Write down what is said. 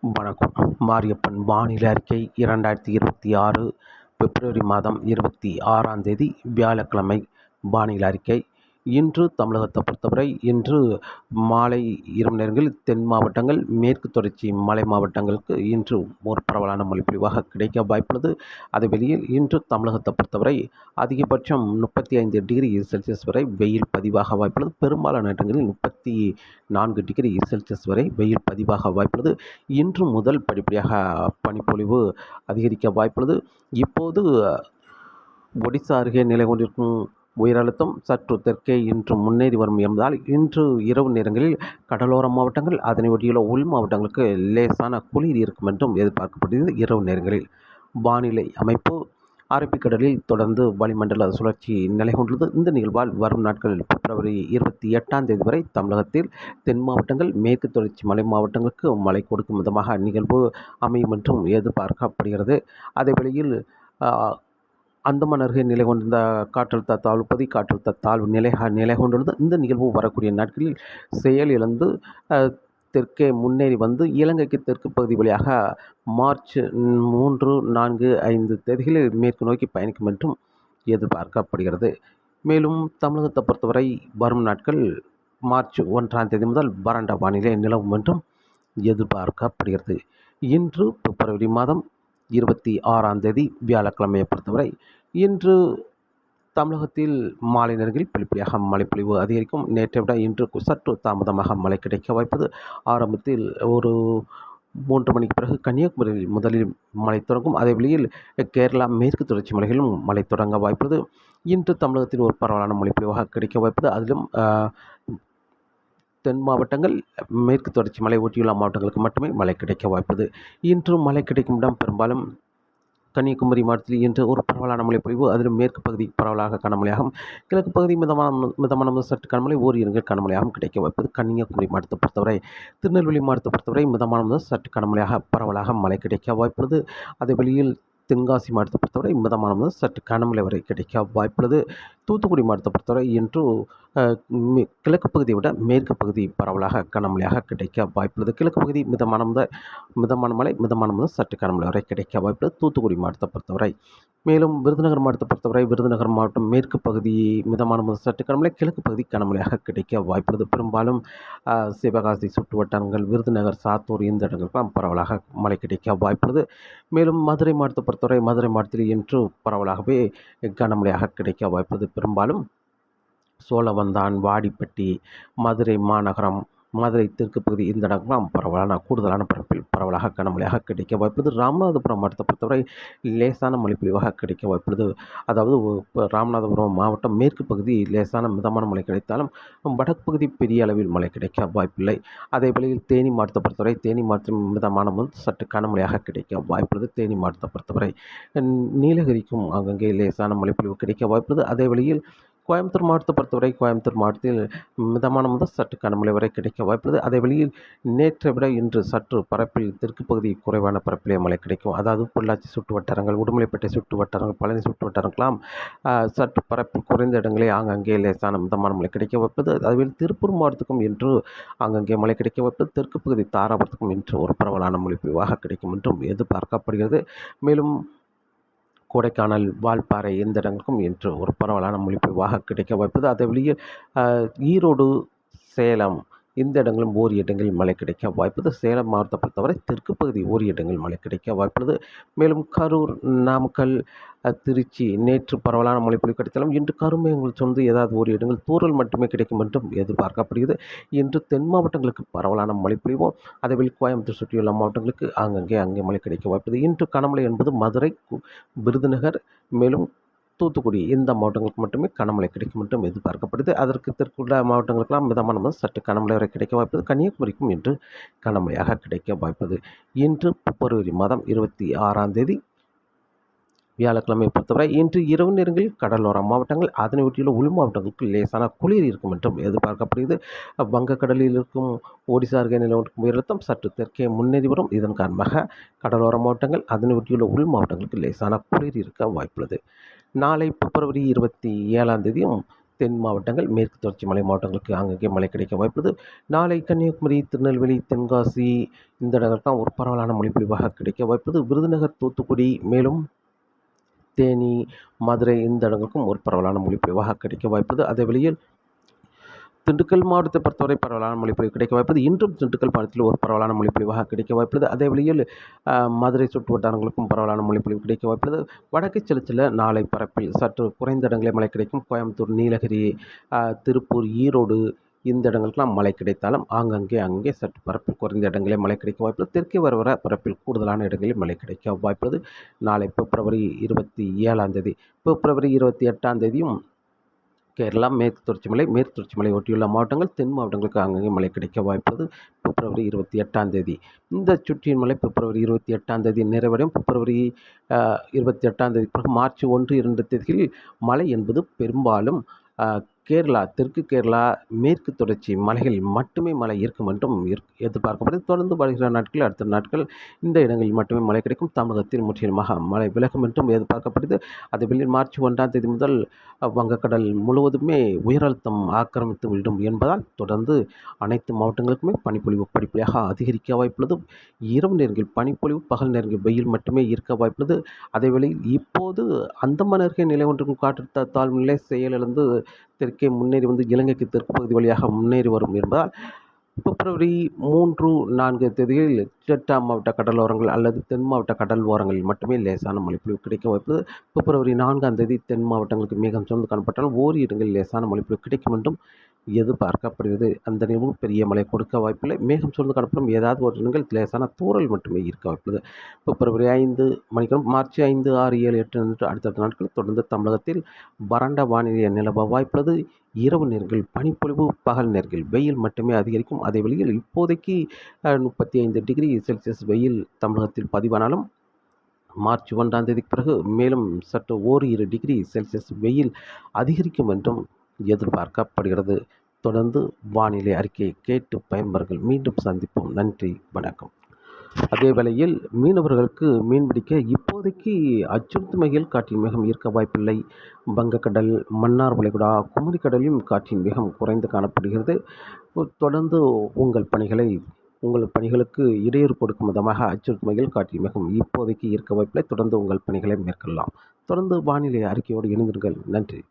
வணக்கம். மாரியப்பன் வானிலை அறிக்கை 2026 பிப்ரவரி மாதம் 26ஆம் தேதி வியாழக்கிழமை வானிலை அறிக்கை. இன்று தமிழகத்தை பொறுத்தவரை இன்று மாலை இரவு நேரங்களில் தென் மாவட்டங்கள், மேற்கு தொடர்ச்சி மலை மாவட்டங்களுக்கு இன்று ஒரு பரவலான மழை பொழிவாக கிடைக்க வாய்ப்புள்ளது. அது வெளியில் இன்று தமிழகத்தை பொறுத்தவரை அதிகபட்சம் 35 டிகிரி செல்சியஸ் வரை வெயில் பதிவாக வாய்ப்புள்ளது. பெரும்பாலான இடங்களில் 34 டிகிரி செல்சியஸ் வரை வெயில் பதிவாக வாய்ப்புள்ளது. இன்று முதல் படிப்படியாக பனிப்பொழிவு அதிகரிக்க வாய்ப்புள்ளது. இப்போது ஒடிசா அருகே நிலை கொண்டிருக்கும் உயரழுத்தம் சற்று தெற்கே இன்று முன்னேறி வரும் என்பதால் இன்று இரவு நேரங்களில் கடலோர மாவட்டங்கள், அதனை ஒட்டியுள்ள உள் மாவட்டங்களுக்கு லேசான குளிர் இருக்கும் என்றும் எதிர்பார்க்கப்படுகிறது. இரவு நேரங்களில் வானிலை அமைப்பு அரபிக்கடலில் தொடர்ந்து வளிமண்டல சுழற்சி நிலை கொண்டுள்ளது. இந்த நிகழ்வால் வரும் நாட்களில் பிப்ரவரி 28ஆம் தேதி வரை தமிழகத்தில் தென் மாவட்டங்கள், மேற்கு தொடர்ச்சி மலை மாவட்டங்களுக்கு மழை கொடுக்கும் விதமாக நிகழ்வு அமையும் என்றும் எதிர்பார்க்கப்படுகிறது. அதே வேளையில் அந்தமான் அருகே நிலை கொண்டிருந்த காற்றழுத்த தாழ்வு பகுதி காற்றழுத்த தாழ்வு நிலை கொண்டுள்ளது. இந்த நிகழ்வு வரக்கூடிய நாட்களில் செயலிழந்து தெற்கே முன்னேறி வந்து இலங்கைக்கு தெற்கு பகுதி வழியாக மார்ச் 3, 4, 5 தேதிகளில் மேற்கு நோக்கி பயணிக்கும் என்றும் எதிர்பார்க்கப்படுகிறது. மேலும் தமிழகத்தை பொறுத்தவரை வரும் நாட்கள் மார்ச் 1ஆம் தேதி முதல் வறண்ட வானிலை நிலவும் என்றும் எதிர்பார்க்கப்படுகிறது. இன்று பிப்ரவரி மாதம் 26ஆம் தேதி வியாழக்கிழமையை பொறுத்தவரை இன்று தமிழகத்தில் மாலை நேரங்களில் படிப்படியாக மழைப்பொழிவு அதிகரிக்கும். நேற்றை விட இன்று சற்று தாமதமாக மழை கிடைக்க வாய்ப்பது. ஆரம்பத்தில் ஒரு 3 மணிக்கு பிறகு கன்னியாகுமரியில் முதலில் மழை தொடங்கும். அதே வேளையில் கேரளா மேற்கு தொடர்ச்சி மலைகளிலும் மழை தொடங்க வாய்ப்பது. இன்று தமிழகத்தில் ஒரு பரவலான மழைப்பொழிவாக கிடைக்க வாய்ப்பது. அதிலும் தென் மாவட்டங்கள், மேற்கு தொடர்ச்சி மலை ஒட்டியுள்ள மாவட்டங்களுக்கு மட்டுமே மழை கிடைக்க வாய்ப்பது. இன்று மழை கிடைக்கும் இடம் பெரும்பாலும் கன்னியாகுமரி மாவட்டத்தில் இன்று ஒரு பரவலான மழை பொழிவு. அதிலும் மேற்கு பகுதி பரவலாக கனமழையாகும். கிழக்கு பகுதி மிதமான சற்று கனமழை, ஓரிரு இடங்கள் கனமழையாகவும் கிடைக்க வாய்ப்பது. கன்னியாகுமரி மாவட்டத்தை பொறுத்தவரை திருநெல்வேலி மாவட்டத்தை பொறுத்தவரை மிதமான சற்று கனமழையாக பரவலாக மழை கிடைக்க வாய்ப்புள்ளது. அதே வெளியில் தென்காசி மாவட்டத்தை பொறுத்தவரை மிதமான சற்று கனமழை வரை கிடைக்க வாய்ப்புள்ளது. தூத்துக்குடி மாவட்டத்தை பொறுத்தவரை இன்று கிழக்கு பகுதியை விட மேற்கு பகுதி பரவலாக கனமழையாக கிடைக்க வாய்ப்புள்ளது. கிழக்கு பகுதி மிதமான மழை, மிதமான சற்று கனமழை வரை கிடைக்க வாய்ப்புள்ளது தூத்துக்குடி மாவட்டத்தை பொறுத்தவரை. மேலும் விருதுநகர் மாவட்டத்தை பொறுத்தவரை விருதுநகர் மாவட்டம் மேற்கு பகுதி மிதமான சற்று கனமழை, கிழக்கு பகுதி கனமழையாக கிடைக்க வாய்ப்புள்ளது. பெரும்பாலும் சிவகாசி சுற்று வட்டாரங்கள், விருதுநகர், சாத்தூர் இந்த இடங்களுக்கெல்லாம் பரவலாக மழை கிடைக்க வாய்ப்புள்ளது. மேலும் மதுரை மாவட்டத்தை பொறுத்தவரை மதுரை மாவட்டத்தில் இன்று பரவலாகவே கனமழையாக கிடைக்க வாய்ப்புள்ளது. பெரும்பாலும் சோழவந்தான், வாடிப்பட்டி, மதுரை மாநகரம், மதுரை தெற்கு பகுதி இந்த இடங்களாம் கூடுதலான பரப்பில் பரவலாக கனமழையாக கிடைக்க வாய்ப்புள்ளது. ராமநாதபுரம் மாவட்டத்தை பொறுத்தவரை லேசான மழை பொழிவாக கிடைக்க வாய்ப்புள்ளது. அதாவது ராமநாதபுரம் மாவட்டம் மேற்கு பகுதி லேசான மிதமான மழை கிடைத்தாலும் வடக்கு பகுதி பெரிய அளவில் மழை கிடைக்க வாய்ப்பில்லை. அதே வேளையில் தேனி மாவட்டத்தை பொறுத்தவரை தேனி மாவட்டம் மிதமான சற்று கனமழையாக கிடைக்க வாய்ப்புள்ளது. தேனி மாவட்டத்தை பொறுத்தவரை நீலகிரிக்கும் அங்கங்கே லேசான மழை பொழிவு கிடைக்க வாய்ப்புள்ளது. அதே வேளையில் கோயம்புத்தூர் மாவட்டத்தை பொறுத்தவரை கோயம்புத்தூர் மாவட்டத்தில் மிதமான முதல் சற்று கனமழை வரை கிடைக்க வாய்ப்புள்ளது. அதே வழியில் நேற்றை விட இன்று சற்று பரப்பில் தெற்கு பகுதி குறைவான பரப்பிலே மழை கிடைக்கும். அதாவது பொள்ளாச்சி சுற்று வட்டாரங்கள், உடுமலைப்பேட்டை சுற்று வட்டாரங்கள், பழனி சுற்று வட்டாரங்களாம் சற்று பரப்பில் குறைந்த இடங்களே ஆங்காங்கே லேசான மிதமான மழை கிடைக்க வாய்ப்பது. அதுவே திருப்பூர் மாவட்டத்துக்கும் இன்று ஆங்காங்கே மழை கிடைக்க வாய்ப்பது. தெற்கு பகுதி தாராபுரத்துக்கும் இன்று ஒரு பரவலான மழை பொழிவாக கிடைக்கும் என்றும் எதிர்பார்க்கப்படுகிறது. மேலும் கொடைக்கானல், வால்பாறை இந்த இடங்களுக்கும் இன்று ஒரு பரவலான மழை பொழிவாக கிடைக்க வாய்ப்பது. அதே வழியில் ஈரோடு, சேலம் இந்த இடங்களும் ஓரிரு இடங்களில் மழை கிடைக்க வாய்ப்புள்ளது. சேலம் மாவட்டத்தை பொறுத்தவரை தெற்கு பகுதி ஓரிரு இடங்களில் மழை கிடைக்க வாய்ப்புள்ளது. மேலும் கரூர், நாமக்கல், திருச்சி நேற்று பரவலான மழைப்பொழிவு கிடைத்தாலும் இன்று கருமேகங்கள் சொந்து ஏதாவது ஒரு இடங்கள் தூறல் மட்டுமே கிடைக்கும் என்றும் எதிர்பார்க்கப்படுகிறது. இன்று தென் மாவட்டங்களுக்கு பரவலான மழைப்பொழிவும், அதேவேளை கோயம்புத்தூர் சுற்றியுள்ள மாவட்டங்களுக்கு அங்கே மழை கிடைக்க வாய்ப்புள்ளது. இன்று கனமழை என்பது மதுரை, விருதுநகர், மேலும் தூத்துக்குடி இந்த மாவட்டங்களுக்கு மட்டுமே கனமழை கிடைக்கும் என்றும் எதிர்பார்க்கப்படுது. அதற்கு தெற்குள்ள மாவட்டங்களுக்கெல்லாம் மிதமான சற்று கனமழை வரை கிடைக்க வாய்ப்பது. கன்னியாகுமரிக்கும் இன்று கனமழையாக கிடைக்க வாய்ப்பது. இன்று பிப்ரவரி மாதம் 26ஆம் தேதி வியாழக்கிழமை பொறுத்தவரை இன்று இரவு நேரங்களில் கடலோர மாவட்டங்கள், அதனை ஒட்டியுள்ள உள் மாவட்டங்களுக்கு லேசான குளிர் இருக்கும் என்றும் எதிர்பார்க்கப்படுகிறது. வங்கக்கடலில் இருக்கும் ஒடிசா அருகே நிலவும் உயரழுத்தம் சற்று தெற்கே முன்னேறி வரும். இதன் காரணமாக கடலோர மாவட்டங்கள், அதனை ஒட்டியுள்ள உள் மாவட்டங்களுக்கு லேசான குளிர் இருக்க வாய்ப்புள்ளது. நாளை பிப்ரவரி 27ஆம் தேதியும் தென் மாவட்டங்கள், மேற்கு தொடர்ச்சி மலை மாவட்டங்களுக்கு அங்கங்கே மழை கிடைக்க வாய்ப்புள்ளது. நாளை கன்னியாகுமரி, திருநெல்வேலி, தென்காசி இந்த இடங்களுக்கெல்லாம் ஒரு பரவலான மழைப்பொழிவாக கிடைக்க வாய்ப்புள்ளது. விருதுநகர், தூத்துக்குடி, மேலும் தேனி, மதுரை இந்த இடங்களுக்கும் ஒரு பரவலான மழைப்பொழிவாக கிடைக்க வாய்ப்புள்ளது. அதே வேளையில் திண்டுக்கல் மாவட்டத்தை பொறுத்தவரை பரவலான மழைப்பொழிவு கிடைக்க வாய்ப்புள்ளது. இன்றும் திண்டுக்கல் மாவட்டத்தில் ஒரு பரவலான மழைப்பொழிவாக கிடைக்க வாய்ப்புள்ளது. அதே வேளையில் மதுரை சுற்று வட்டாரங்களுக்கும் பரவலான மழைப்பொழிவு கிடைக்க வாய்ப்புள்ளது. வடக்கு சில நாளை பரப்பில் சற்று குறைந்த இடங்களே மழை கிடைக்கும். கோயம்புத்தூர், நீலகிரி, திருப்பூர், ஈரோடு இந்த இடங்களுக்கெல்லாம் மழை கிடைத்தாலும் அங்கே சற்று பரப்பில் குறைந்த இடங்களே மழை கிடைக்க வாய்ப்புள்ளது. தெற்கே வர பரப்பில் கூடுதலான இடங்களில் மழை கிடைக்க வாய்ப்புள்ளது. நாளை பிப்ரவரி 27ஆம் தேதி, பிப்ரவரி 28ஆம் தேதியும் கேரளா, மேற்கு தொடர்ச்சி மலை ஒட்டியுள்ள மாவட்டங்கள், தென் மாவட்டங்களுக்கு அங்கங்கே மழை கிடைக்க வாய்ப்புள்ளது. பிப்ரவரி 28ஆம் தேதி இந்த சுற்றியின் மழை பிப்ரவரி 28ஆம் தேதி நிறைவடையும். பிப்ரவரி 28ஆம் தேதி பிறகு மார்ச் 1, 2 தேதிகளில் மழை என்பது பெரும்பாலும் கேரளா, தெற்கு கேரளா, மேற்கு தொடர்ச்சி மலைகளில் மட்டுமே மழை இருக்கும் என்றும் எதிர்பார்க்கப்படுது. தொடர்ந்து வருகிற நாட்கள், அடுத்த நாட்கள் இந்த இடங்களில் மட்டுமே மழை கிடைக்கும். தமிழகத்தில் முற்றிலுமாக மழை விலகும் என்றும் எதிர்பார்க்கப்படுது. அதேவேளையில் மார்ச் 1ஆம் தேதி முதல் வங்கக்கடல் முழுவதுமே உயரழுத்தம் ஆக்கிரமித்து விடும் என்பதால் தொடர்ந்து அனைத்து மாவட்டங்களுக்குமே பனிப்பொழிவு படிப்படியாக அதிகரிக்க வாய்ப்புள்ளது. இரவு நேரங்களில் பனிப்பொழிவு, பகல் நேரங்களில் வெயில் மட்டுமே இருக்க வாய்ப்புள்ளது. அதேவேளையில் இப்போது அந்தமான் அருகே நிலை கொண்டிருக்கும் காற்றழுத்த தாழ்வு நிலை செயலிழந்து தெற்கே முன்னேறி வந்து இலங்கைக்கு தெற்கு பகுதி வழியாக முன்னேறி வரும் என்பதால் பிப்ரவரி 3, 4 தேதிகளில் டெல்டா மாவட்ட கடலோரங்கள் அல்லது தென் மாவட்ட கடல் ஓரங்களில் மட்டுமே லேசான மழைப்பொழிவு கிடைக்க வாய்ப்புள்ளது. பிப்ரவரி 4ஆம் தேதி தென் மாவட்டங்களுக்கு மேகம் சூழ்ந்து காணப்பட்டாலும் ஓரிரு இடங்களில் லேசான மழைப்பொழிவு கிடைக்கும் என்றும் எதிர்பார்க்கப்படுகிறது. அந்த நிலவும் பெரிய மழை கொடுக்க வாய்ப்பில்லை. மேகம் சூழ்ந்து காணப்படும் ஏதாவது ஒரு இடங்கள் லேசான தூறல் மட்டுமே இருக்க வாய்ப்புள்ளது. பிப்ரவரி 5 மார்ச் 5, 6, 7, 8 என்று அடுத்தடுத்த நாட்கள் தொடர்ந்து தமிழகத்தில் வறண்ட வானிலை நிலவ வாய்ப்புள்ளது. இரவு நேரங்கள் பனிப்பொழிவு, பகல் நேரங்கள் வெயில் மட்டுமே அதிகரிக்கும். அதே வேளையில் இப்போதைக்கு 35 டிகிரி செல்சியஸ் வெயில் தமிழகத்தில் பதிவானாலும் மார்ச் 1ஆம் தேதிக்கு பிறகு மேலும் சற்று ஓரிரு டிகிரி செல்சியஸ் வெயில் அதிகரிக்கும் என்றும் எதிர்பார்க்கப்படுகிறது. தொடர்ந்து வானிலை அறிக்கையை கேட்டு பயன்பெறுங்கள். மீண்டும் சந்திப்போம். நன்றி, வணக்கம். அதே வேளையில் மீனவர்களுக்கு மீன்பிடிக்க இப்போதைக்கு அச்சுறுத்தும் வகையில் காற்றின் வேகம் இருக்க வாய்ப்பில்லை. வங்கக்கடல், மன்னார் வளைகுடா, குமரிக்கடலிலும் காற்றின் வேகம் குறைந்து காணப்படுகிறது. தொடர்ந்து உங்கள் பணிகளுக்கு இடையூறு கொடுக்கும் விதமாக அச்சுறுத்தும் வகையில் காற்றின் வேகம் இப்போதைக்கு இருக்க வாய்ப்பில்லை. தொடர்ந்து உங்கள் பணிகளை மேற்கொள்ளலாம். தொடர்ந்து வானிலை அறிக்கையோடு இணைந்திருங்கள். நன்றி.